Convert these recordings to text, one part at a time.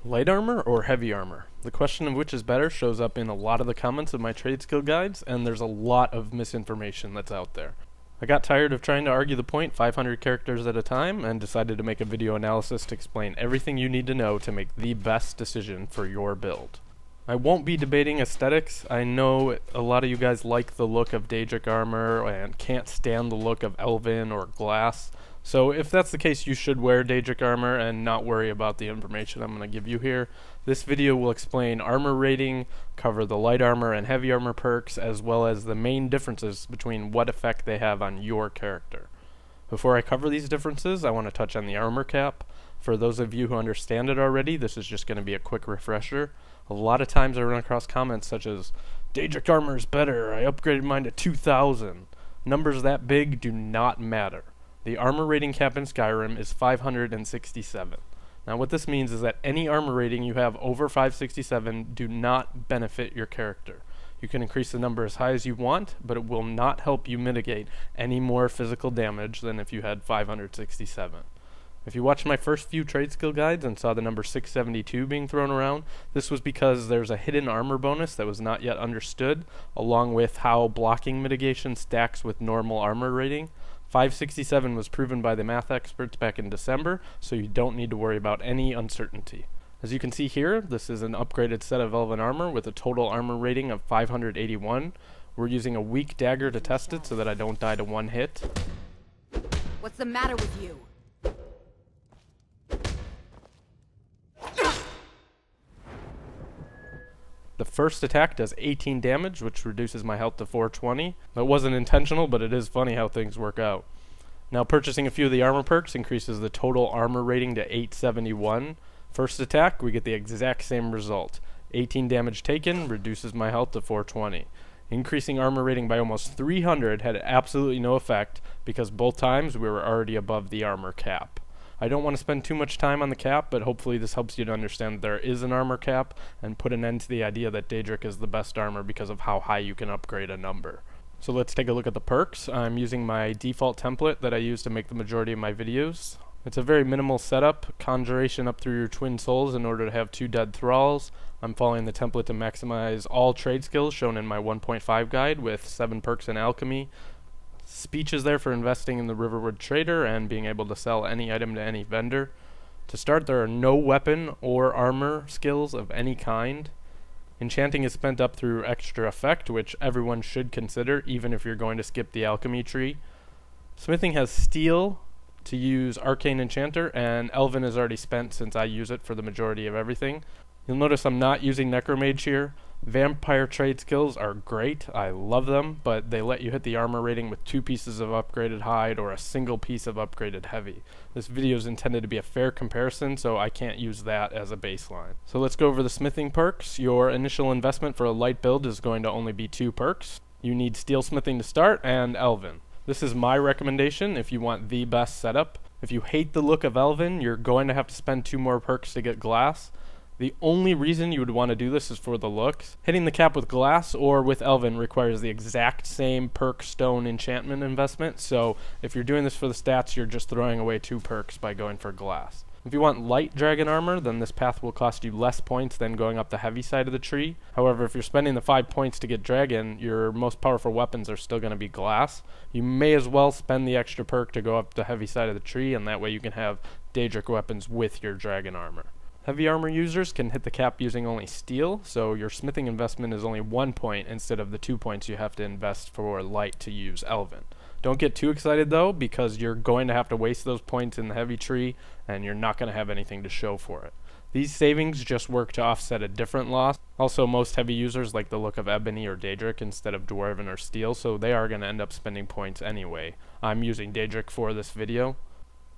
Light armor or heavy armor? The question of which is better shows up in a lot of the comments of my trade skill guides, and there's a lot of misinformation that's out there. I got tired of trying to argue the point 500 characters at a time and decided to make a video analysis to explain everything you need to know to make the best decision for your build. I won't be debating aesthetics. I know a lot of you guys like the look of Daedric armor and can't stand the look of Elven or Glass. So if that's the case, you should wear Daedric armor and not worry about the information I'm going to give you here. This video will explain armor rating, cover the light armor and heavy armor perks, as well as the main differences between what effect they have on your character. Before I cover these differences, I want to touch on the armor cap. For those of you who understand it already, this is just going to be a quick refresher. A lot of times I run across comments such as, Daedric armor is better, I upgraded mine to 2000. Numbers that big do not matter. The armor rating cap in Skyrim is 567. Now what this means is that any armor rating you have over 567 do not benefit your character. You can increase the number as high as you want, but it will not help you mitigate any more physical damage than if you had 567. If you watched my first few trade skill guides and saw the number 672 being thrown around, this was because there's a hidden armor bonus that was not yet understood, along with how blocking mitigation stacks with normal armor rating. 567 was proven by the math experts back in December, so you don't need to worry about any uncertainty. As you can see here, this is an upgraded set of Elven armor with a total armor rating of 581. We're using a weak dagger to test it so that I don't die to one hit. What's the matter with you? The first attack does 18 damage, which reduces my health to 420. That wasn't intentional, but it is funny how things work out. Now purchasing a few of the armor perks increases the total armor rating to 871. First attack, we get the exact same result. 18 damage taken reduces my health to 420. Increasing armor rating by almost 300 had absolutely no effect because both times we were already above the armor cap. I don't want to spend too much time on the cap, but hopefully this helps you to understand that there is an armor cap and put an end to the idea that Daedric is the best armor because of how high you can upgrade a number. So let's take a look at the perks. I'm using my default template that I use to make the majority of my videos. It's a very minimal setup, conjuration up through your twin souls in order to have 2 dead thralls. I'm following the template to maximize all trade skills shown in my 1.5 guide with 7 perks in alchemy. Speech is there for investing in the Riverwood Trader and being able to sell any item to any vendor. To start, there are no weapon or armor skills of any kind. Enchanting is spent up through extra effect, which everyone should consider, even if you're going to skip the alchemy tree. Smithing has steel to use arcane enchanter, and elven is already spent since I use it for the majority of everything. You'll notice I'm not using necromage here. Vampire trade skills are great, I love them, but they let you hit the armor rating with 2 pieces of upgraded hide or a single piece of upgraded heavy. This video is intended to be a fair comparison, so I can't use that as a baseline. So let's go over the smithing perks. Your initial investment for a light build is going to only be 2 perks. You need steel smithing to start and elven. This is my recommendation if you want the best setup. If you hate the look of elven, you're going to have to spend 2 more perks to get glass. The only reason you would want to do this is for the looks. Hitting the cap with glass or with elven requires the exact same perk stone enchantment investment, so if you're doing this for the stats, you're just throwing away 2 perks by going for glass. If you want light dragon armor, then this path will cost you less points than going up the heavy side of the tree. However, if you're spending the 5 points to get dragon, your most powerful weapons are still going to be glass. You may as well spend the extra perk to go up the heavy side of the tree, and that way you can have Daedric weapons with your dragon armor. Heavy armor users can hit the cap using only steel, so your smithing investment is only 1 point instead of the 2 points you have to invest for light to use elven. Don't get too excited though, because you're going to have to waste those points in the heavy tree, and you're not going to have anything to show for it. These savings just work to offset a different loss. Also, most heavy users like the look of ebony or Daedric instead of dwarven or steel, so they are going to end up spending points anyway. I'm using Daedric for this video.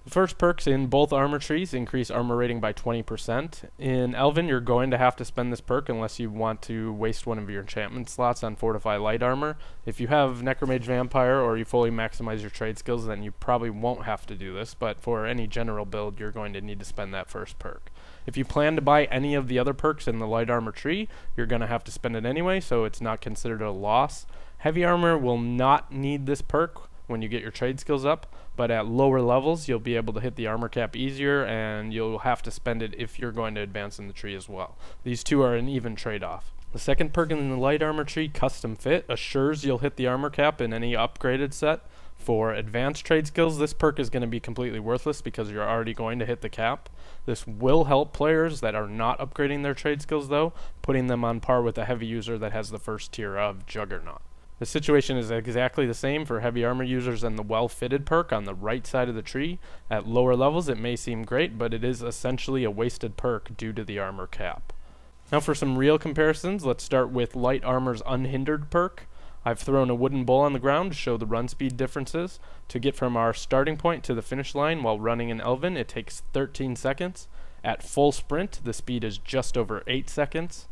The first perks in both armor trees increase armor rating by 20%. In Elven, you're going to have to spend this perk unless you want to waste one of your enchantment slots on Fortify Light Armor. If you have Necromage Vampire or you fully maximize your trade skills, then you probably won't have to do this, but for any general build, you're going to need to spend that first perk. If you plan to buy any of the other perks in the Light Armor tree, you're going to have to spend it anyway, so it's not considered a loss. Heavy Armor will not need this perk, when you get your trade skills up, but at lower levels you'll be able to hit the armor cap easier, and you'll have to spend it if you're going to advance in the tree as well. These two are an even trade-off. The second perk in the light armor tree, Custom Fit, assures you'll hit the armor cap in any upgraded set. For advanced trade skills, this perk is going to be completely worthless because you're already going to hit the cap. This will help players that are not upgrading their trade skills though, putting them on par with a heavy user that has the first tier of Juggernaut. The situation is exactly the same for heavy armor users and the well-fitted perk on the right side of the tree. At lower levels it may seem great, but it is essentially a wasted perk due to the armor cap. Now for some real comparisons, let's start with light armor's unhindered perk. I've thrown a wooden bowl on the ground to show the run speed differences. To get from our starting point to the finish line while running in Elven, it takes 13 seconds. At full sprint, the speed is just over 8 seconds.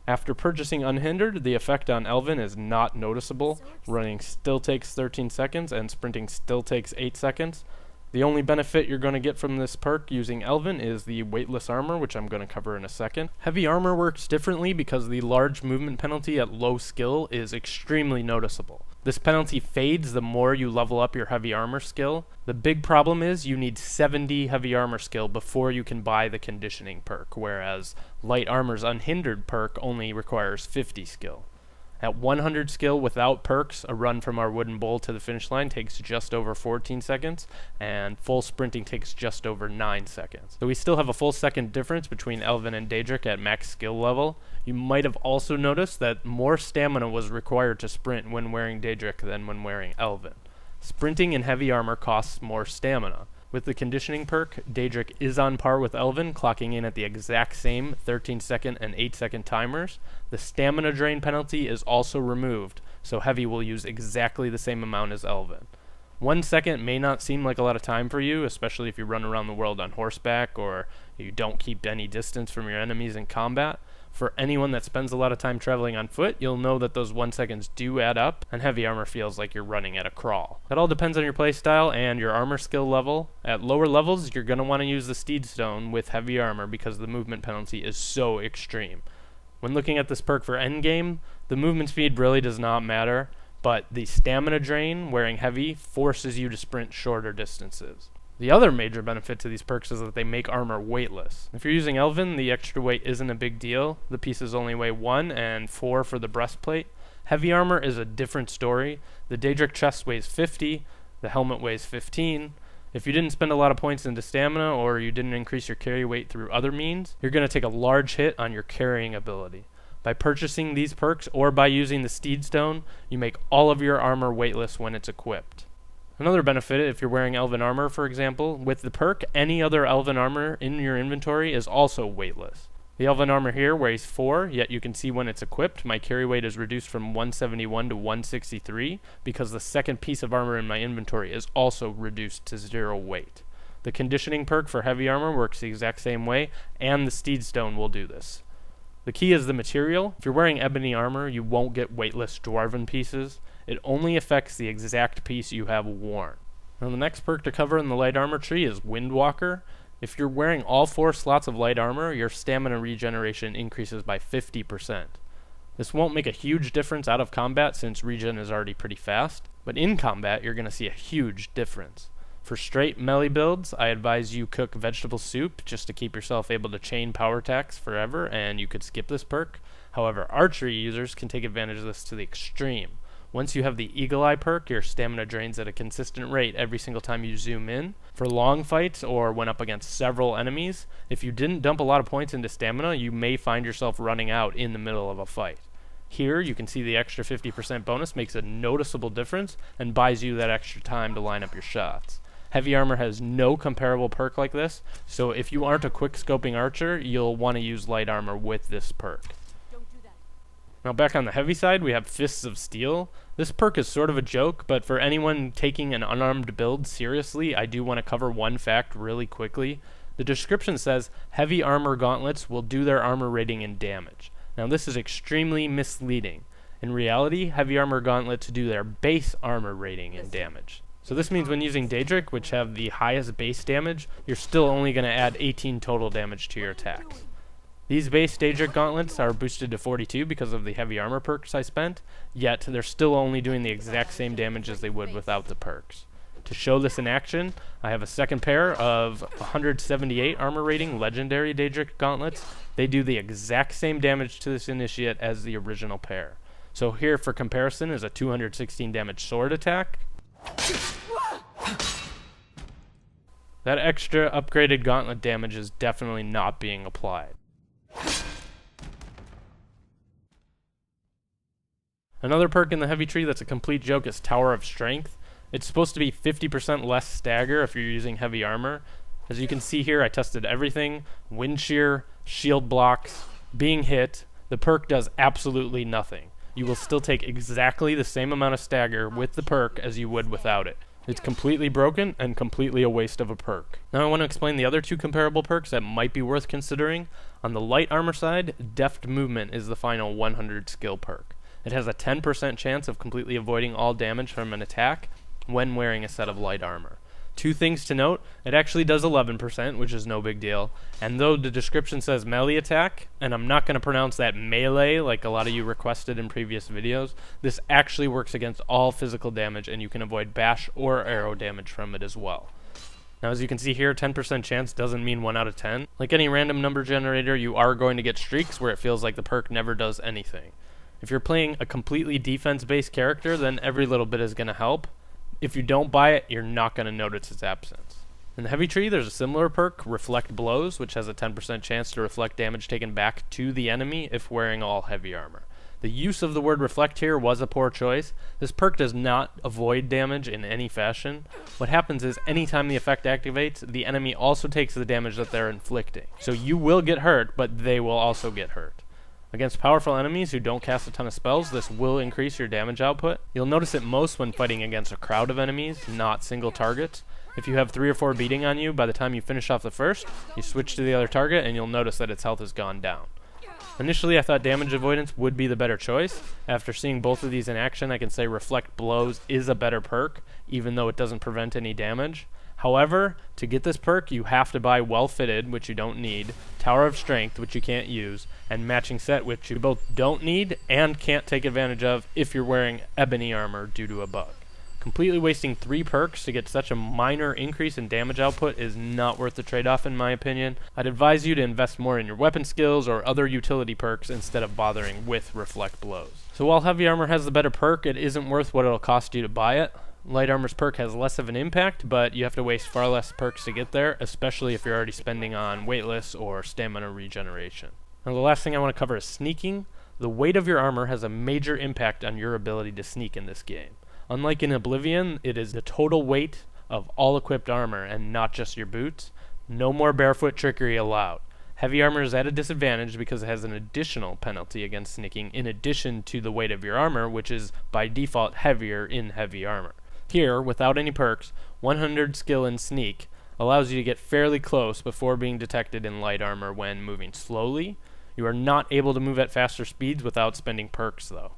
After purchasing unhindered, the effect on Elven is not noticeable. Running still takes 13 seconds and sprinting still takes 8 seconds. The only benefit you're going to get from this perk using Elven is the weightless armor, which I'm going to cover in a second. Heavy armor works differently because the large movement penalty at low skill is extremely noticeable. This penalty fades the more you level up your heavy armor skill. The big problem is you need 70 heavy armor skill before you can buy the conditioning perk, whereas light armor's unhindered perk only requires 50 skill. At 100 skill without perks, a run from our wooden bowl to the finish line takes just over 14 seconds, and full sprinting takes just over 9 seconds. So we still have a full second difference between Elven and Daedric at max skill level. You might have also noticed that more stamina was required to sprint when wearing Daedric than when wearing Elven. Sprinting in heavy armor costs more stamina. With the conditioning perk, Daedric is on par with Elven, clocking in at the exact same 13-second and 8-second timers. The stamina drain penalty is also removed, so Heavy will use exactly the same amount as Elven. 1 second may not seem like a lot of time for you, especially if you run around the world on horseback or you don't keep any distance from your enemies in combat. For anyone that spends a lot of time traveling on foot, you'll know that those 1 seconds do add up, and heavy armor feels like you're running at a crawl. That all depends on your playstyle and your armor skill level. At lower levels, you're going to want to use the Steedstone with heavy armor because the movement penalty is so extreme. When looking at this perk for endgame, the movement speed really does not matter, but the stamina drain wearing heavy forces you to sprint shorter distances. The other major benefit to these perks is that they make armor weightless. If you're using Elven, the extra weight isn't a big deal. The pieces only weigh 1 and 4 for the breastplate. Heavy armor is a different story. The Daedric chest weighs 50, the helmet weighs 15. If you didn't spend a lot of points into stamina or you didn't increase your carry weight through other means, you're going to take a large hit on your carrying ability. By purchasing these perks or by using the Steedstone, you make all of your armor weightless when it's equipped. Another benefit, if you're wearing Elven armor, for example, with the perk, any other Elven armor in your inventory is also weightless. The Elven armor here weighs 4, yet you can see when it's equipped, my carry weight is reduced from 171 to 163 because the second piece of armor in my inventory is also reduced to 0 weight. The conditioning perk for heavy armor works the exact same way, and the Steedstone will do this. The key is the material. If you're wearing ebony armor, you won't get weightless dwarven pieces. It only affects the exact piece you have worn. Now the next perk to cover in the light armor tree is Windwalker. If you're wearing all 4 slots of light armor, your stamina regeneration increases by 50%. This won't make a huge difference out of combat since regen is already pretty fast, but in combat you're going to see a huge difference. For straight melee builds, I advise you cook vegetable soup just to keep yourself able to chain power attacks forever, and you could skip this perk. However, archery users can take advantage of this to the extreme. Once you have the Eagle Eye perk, your stamina drains at a consistent rate every single time you zoom in. For long fights or when up against several enemies, if you didn't dump a lot of points into stamina, you may find yourself running out in the middle of a fight. Here, you can see the extra 50% bonus makes a noticeable difference and buys you that extra time to line up your shots. Heavy armor has no comparable perk like this, so if you aren't a quick-scoping archer, you'll want to use light armor with this perk. Now back on the heavy side, we have Fists of Steel. This perk is sort of a joke, but for anyone taking an unarmed build seriously, I do want to cover one fact really quickly. The description says, heavy armor gauntlets will do their armor rating in damage. Now this is extremely misleading. In reality, heavy armor gauntlets do their base armor rating in damage. So this means when using Daedric, which have the highest base damage, you're still only going to add 18 total damage to your attacks. These base Daedric gauntlets are boosted to 42 because of the heavy armor perks I spent, yet they're still only doing the exact same damage as they would without the perks. To show this in action, I have a second pair of 178 armor rating legendary Daedric gauntlets. They do the exact same damage to this initiate as the original pair. So here for comparison is a 216 damage sword attack. That extra upgraded gauntlet damage is definitely not being applied. Another perk in the heavy tree that's a complete joke is Tower of Strength. It's supposed to be 50% less stagger if you're using heavy armor. As you can see here, I tested everything. Wind shear, shield blocks, being hit. The perk does absolutely nothing. You will still take exactly the same amount of stagger with the perk as you would without it. It's completely broken and completely a waste of a perk. Now I want to explain the other two comparable perks that might be worth considering. On the light armor side, Deft Movement is the final 100 skill perk. It has a 10% chance of completely avoiding all damage from an attack when wearing a set of light armor. Two things to note, it actually does 11%, which is no big deal, and though the description says melee attack, and I'm not going to pronounce that melee like a lot of you requested in previous videos, this actually works against all physical damage and you can avoid bash or arrow damage from it as well. Now as you can see here, 10% chance doesn't mean 1 out of 10. Like any random number generator, you are going to get streaks where it feels like the perk never does anything. If you're playing a completely defense-based character, then every little bit is going to help. If you don't buy it, you're not going to notice its absence. In the heavy tree, there's a similar perk, Reflect Blows, which has a 10% chance to reflect damage taken back to the enemy if wearing all heavy armor. The use of the word reflect here was a poor choice. This perk does not avoid damage in any fashion. What happens is anytime the effect activates, the enemy also takes the damage that they're inflicting. So you will get hurt, but they will also get hurt. Against powerful enemies who don't cast a ton of spells, this will increase your damage output. You'll notice it most when fighting against a crowd of enemies, not single targets. If you have 3 or 4 beating on you, by the time you finish off the first, you switch to the other target and you'll notice that its health has gone down. Initially I thought damage avoidance would be the better choice. After seeing both of these in action, I can say Reflect Blows is a better perk, even though it doesn't prevent any damage. However, to get this perk, you have to buy Well Fitted, which you don't need, Tower of Strength, which you can't use, and Matching Set, which you both don't need and can't take advantage of if you're wearing ebony armor due to a bug. Completely wasting 3 perks to get such a minor increase in damage output is not worth the trade-off in my opinion. I'd advise you to invest more in your weapon skills or other utility perks instead of bothering with Reflect Blows. So while heavy armor has the better perk, it isn't worth what it'll cost you to buy it. Light armor's perk has less of an impact, but you have to waste far less perks to get there, especially if you're already spending on weightless or stamina regeneration. Now the last thing I want to cover is sneaking. The weight of your armor has a major impact on your ability to sneak in this game. Unlike in Oblivion, it is the total weight of all equipped armor and not just your boots. No more barefoot trickery allowed. Heavy armor is at a disadvantage because it has an additional penalty against sneaking in addition to the weight of your armor, which is by default heavier in heavy armor. Here, without any perks, 100 skill in sneak allows you to get fairly close before being detected in light armor when moving slowly. You are not able to move at faster speeds without spending perks though.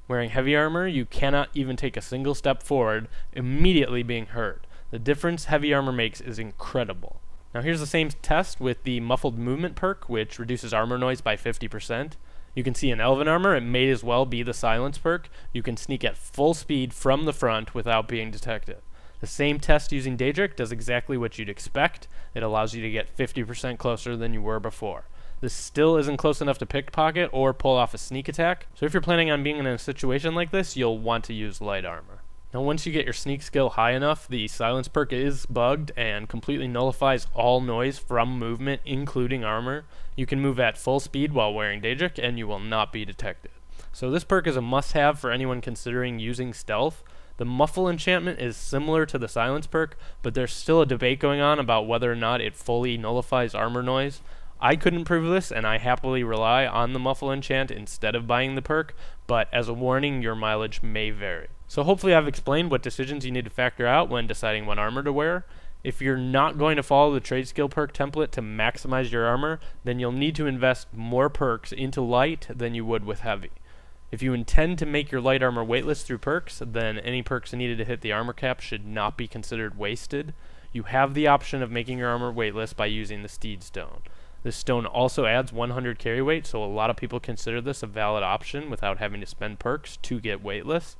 Wearing heavy armor, you cannot even take a single step forward, immediately being hurt. The difference heavy armor makes is incredible. Now here's the same test with the Muffled Movement perk, which reduces armor noise by 50%. You can see in Elven armor, it may as well be the Silence perk. You can sneak at full speed from the front without being detected. The same test using Daedric does exactly what you'd expect. It allows you to get 50% closer than you were before. This still isn't close enough to pickpocket or pull off a sneak attack, so if you're planning on being in a situation like this, you'll want to use light armor. Now once you get your sneak skill high enough, the Silence perk is bugged and completely nullifies all noise from movement, including armor. You can move at full speed while wearing Daedric and you will not be detected. So this perk is a must-have for anyone considering using stealth. The Muffle enchantment is similar to the Silence perk, but there's still a debate going on about whether or not it fully nullifies armor noise. I couldn't prove this, and I happily rely on the Muffle enchant instead of buying the perk, but as a warning, your mileage may vary. So hopefully I've explained what decisions you need to factor out when deciding what armor to wear. If you're not going to follow the trade skill perk template to maximize your armor, then you'll need to invest more perks into light than you would with heavy. If you intend to make your light armor weightless through perks, then any perks needed to hit the armor cap should not be considered wasted. You have the option of making your armor weightless by using the Steed Stone. This stone also adds 100 carry weight, so a lot of people consider this a valid option without having to spend perks to get weightless.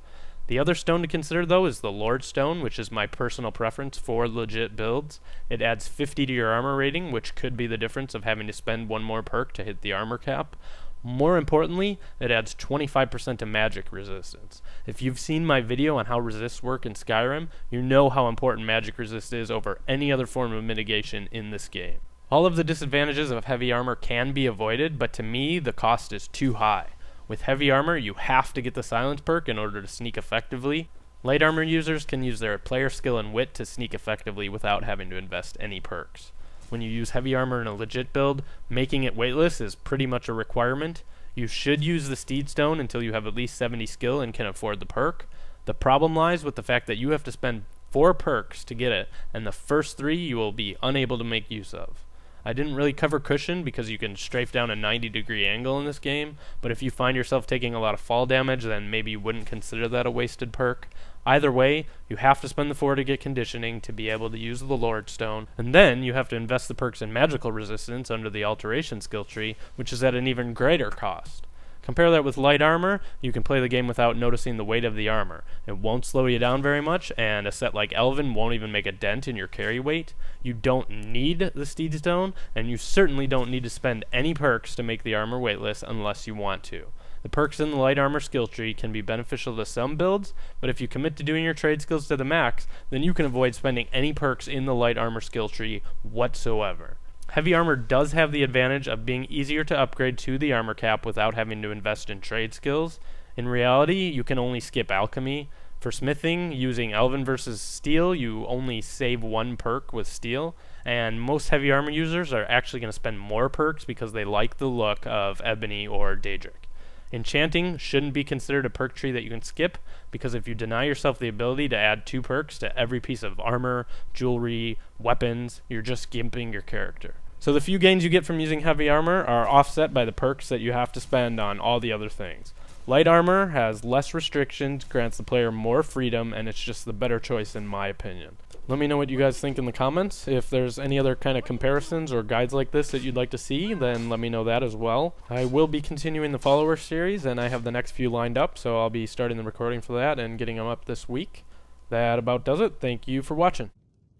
The other stone to consider, though, is the Lord Stone, which is my personal preference for legit builds. It adds 50 to your armor rating, which could be the difference of having to spend one more perk to hit the armor cap. More importantly, it adds 25% to magic resistance. If you've seen my video on how resists work in Skyrim, you know how important magic resist is over any other form of mitigation in this game. All of the disadvantages of heavy armor can be avoided, but to me, the cost is too high. With heavy armor, you have to get the silence perk in order to sneak effectively. Light armor users can use their player skill and wit to sneak effectively without having to invest any perks. When you use heavy armor in a legit build, making it weightless is pretty much a requirement. You should use the Steed Stone until you have at least 70 skill and can afford the perk. The problem lies with the fact that you have to spend 4 perks to get it, and the first 3 you will be unable to make use of. I didn't really cover cushion because you can strafe down a 90-degree angle in this game, but if you find yourself taking a lot of fall damage, then maybe you wouldn't consider that a wasted perk. Either way, you have to spend the 4 to get conditioning to be able to use the Lord Stone, and then you have to invest the perks in magical resistance under the alteration skill tree, which is at an even greater cost. Compare that with light armor, you can play the game without noticing the weight of the armor. It won't slow you down very much, and a set like Elven won't even make a dent in your carry weight. You don't need the Steed Stone, and you certainly don't need to spend any perks to make the armor weightless unless you want to. The perks in the light armor skill tree can be beneficial to some builds, but if you commit to doing your trade skills to the max, then you can avoid spending any perks in the light armor skill tree whatsoever. Heavy armor does have the advantage of being easier to upgrade to the armor cap without having to invest in trade skills. In reality, you can only skip alchemy. For smithing, using Elven versus Steel, you only save 1 perk with Steel, and most heavy armor users are actually going to spend more perks because they like the look of Ebony or Daedric. Enchanting shouldn't be considered a perk tree that you can skip, because if you deny yourself the ability to add 2 perks to every piece of armor, jewelry, weapons, you're just gimping your character. So the few gains you get from using heavy armor are offset by the perks that you have to spend on all the other things. Light armor has less restrictions, grants the player more freedom, and it's just the better choice in my opinion. Let me know what you guys think in the comments. If there's any other kind of comparisons or guides like this that you'd like to see, then let me know that as well. I will be continuing the follower series, and I have the next few lined up, so I'll be starting the recording for that and getting them up this week. That about does it. Thank you for watching.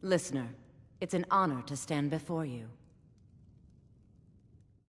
Listener, it's an honor to stand before you.